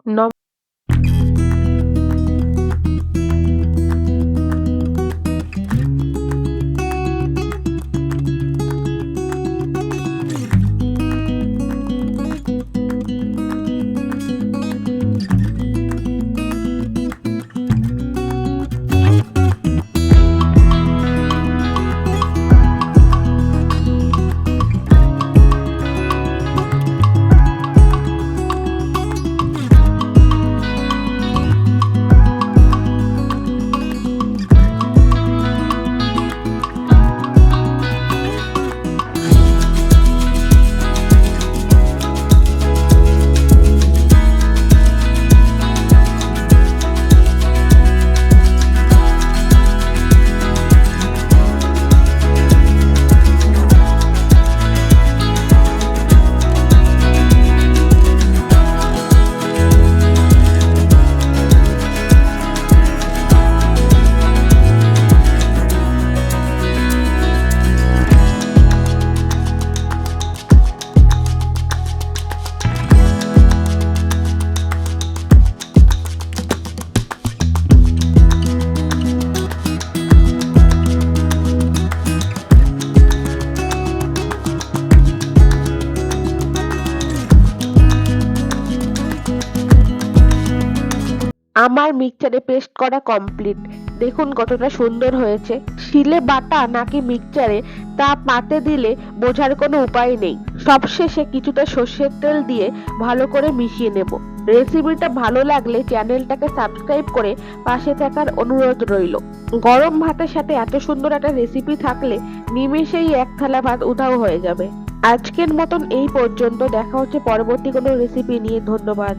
নম আমার মিক্সচারে পেস্ট করা কমপ্লিট। দেখুন কতটা সুন্দর হয়েছে। শিলে বাটা নাকি মিক্সচারে তা পাতে দিলে বোঝার কোনো উপায় নেই। সবশেষে কিছুটা সর্ষের তেল দিয়ে ভালো করে মিশিয়ে নেব। রেসিপিটা ভালো লাগলে চ্যানেলটাকে সাবস্ক্রাইব করে পাশে থাকার অনুরোধ রইল। গরম ভাতের সাথে এত সুন্দর একটা রেসিপি থাকলে নিমেষেই এক থালা ভাত উধাও হয়ে যাবে। আজকের মতন এই পর্যন্ত। দেখা হচ্ছে পরবর্তী কোনো রেসিপি নিয়ে। ধন্যবাদ।